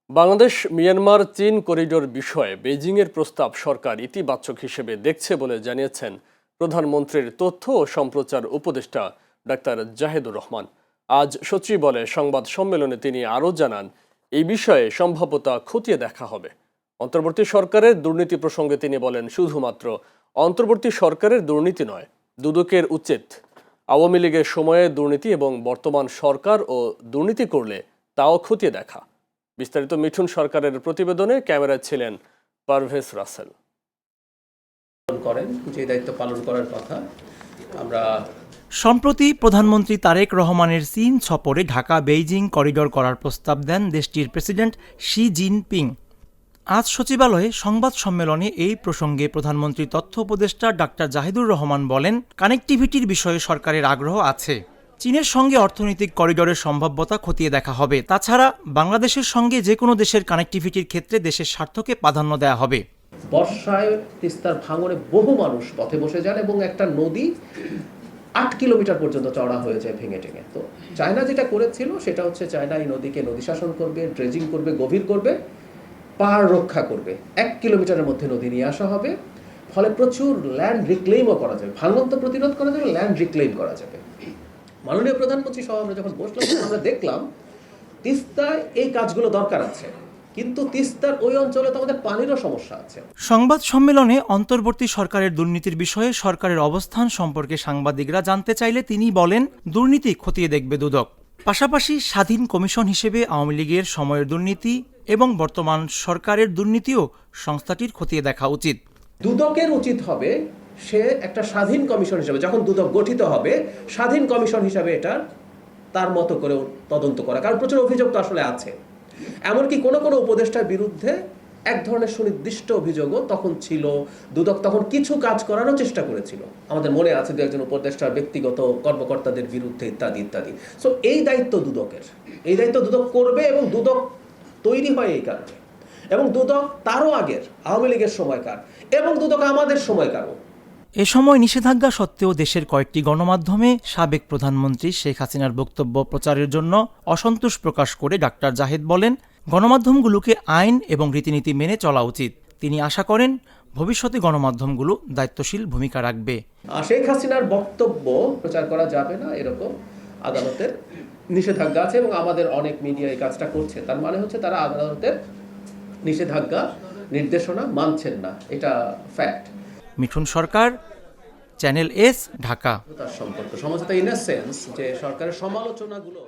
Bangladesh Myanmar চীন corridor বিষয়ে বেইজিংয়ের প্রস্তাব সরকার ইতিবাচক হিসেবে দেখছে বলে জানিয়েছেন প্রধানমন্ত্রীর তথ্য ও সম্প্রচার উপদেষ্টা ডাক্তার জাহেদুর রহমান। আজ সচিবালয়ে সংবাদ সম্মেলনে তিনি আরও জানান, এই বিষয়ে সম্ভাব্যতা খতিয়ে দেখা হবে। অন্তর্বর্তী সরকারের দুর্নীতি প্রসঙ্গে তিনি বলেন, শুধুমাত্র অন্তর্বর্তী সরকারের দুর্নীতি নয়, দুদকের উচিত আওয়ামী লীগের সময়ে দুর্নীতি এবং বর্তমান সরকার ও দুর্নীতি করলে তাও খতিয়ে দেখা। বিস্তারিত মিঠুন সরকারের প্রতিবেদনে ক্যামেরায় ছিলেন পারভেজ রাসেল। যে দায়িত্ব পালন করার কথা আমরা সম্প্রতি প্রধানমন্ত্রী তারেক রহমানের চীন সফরে ঢাকা বেইজিং করিডোর করার প্রস্তাব দেন দেশটির প্রেসিডেন্ট শি জিনপিং। আজ সচিবালয়ে সংবাদ সম্মেলনে এই প্রসঙ্গে প্রধানমন্ত্রী তথ্য উপদেষ্টা ডাক্তার জাহেদুর রহমান বলেন, কানেক্টিভিটির বিষয়ে সরকারের আগ্রহ আছে। চীনের সঙ্গে অর্থনৈতিক করিডোরের সম্ভাব্যতা খতিয়ে দেখা হবে। তাছাড়া বাংলাদেশের সঙ্গে যে কোনো দেশের কানেক্টিভিটির ক্ষেত্রে দেশের স্বার্থকে প্রাধান্য দেওয়া হবে। বর্ষায় তিস্তার ভাঙনে বহু মানুষ পথে বসে যান এবং একটা নদী ৮ কিলোমিটার পর্যন্ত চওড়া হয়ে যায় ভেঙে টেঙে। তো চায়না যেটা করেছিল সেটা হচ্ছে, চায়না এই নদীকে নদী শাসন করবে, ড্রেজিং করবে, গভীর করবে, পার রক্ষা করবে। ১ কিলোমিটারের মধ্যে নদী নিয়ে আসা হবে, ফলে প্রচুর ল্যান্ড রিক্লেইমও করা যাবে। ভাঙন তো প্রতিরোধ করা যাবে, ল্যান্ড রিক্লেইম করা যাবে। মাননীয় প্রধানমন্ত্রী সহ আমরা যখন বসলাম, আমরা দেখলাম তিস্তায় এই কাজগুলো দরকার আছে, কিন্তু তিস্তার ওই অঞ্চলে তো আমাদের পানিরও সমস্যা আছে। সংবাদ সম্মেলনে অন্তর্বর্তী সরকারের দুর্নীতির বিষয়ে সরকারের অবস্থান সম্পর্কে সাংবাদিকরা জানতে চাইলে তিনি বলেন, দুর্নীতি খতিয়ে দেখবে দুদক। পাশাপাশি স্বাধীন কমিশন হিসেবে আওয়ামী লীগের সময়ের দুর্নীতি এবং বর্তমান সরকারের দুর্নীতিও সংস্থাটির খতিয়ে দেখা উচিত। দুদকের উচিত হবে সে একটা স্বাধীন কমিশন হিসেবে, যখন দুদক গঠিত হবে, স্বাধীন কমিশন হিসেবে এটা তার মতো করে তদন্ত করা। কারণ প্রচুর অভিযোগ তো আসলে আছে। এমনকি কোনো কোনো উপদেষ্টার বিরুদ্ধে এক ধরনের সুনির্দিষ্ট অভিযোগও তখন ছিল। দুদক তখন কিছু কাজ করারও চেষ্টা করেছিল, আমাদের মনে আছে, দু একজন উপদেষ্টার ব্যক্তিগত কর্মকর্তাদের বিরুদ্ধে ইত্যাদি ইত্যাদি। সো এই দায়িত্ব দুদকের, এই দায়িত্ব দুদক করবে এবং দুদক তৈরি হয় এই কারণে। এবং দুদক তারও আগের আওয়ামী লীগের সময়কার এবং দুদক আমাদের সময়কারও। এ সময় নিষেধাজ্ঞা সত্ত্বেও দেশের কয়েকটি গণমাধ্যমে সাবেক প্রধানমন্ত্রী শেখ হাসিনার বক্তব্য প্রচারের জন্য অসন্তোষ প্রকাশ করে ডাক্তার জাহেদ বলেন, গণমাধ্যমগুলোকে আইন এবং রীতিনীতি মেনে চলা উচিত। তিনি আশা করেন ভবিষ্যতে গণমাধ্যমগুলো দায়িত্বশীল ভূমিকা রাখবে। শেখ হাসিনার বক্তব্য প্রচার করা যাবে না, এরকম আদালতের নিষেধাজ্ঞা আছে এবং আমাদের অনেক মিডিয়া এই কাজটা করছে। তার মানে হচ্ছে তারা আদালতের নিষেধাজ্ঞা, নির্দেশনা মানছেন না, এটা ফ্যাক্ট। মিঠুন সরকার, চ্যানেল এস, ঢাকা। তার সম্পর্ক সমঝোতা ইন আ সেন্স যে সরকারের সমালোচনাগুলো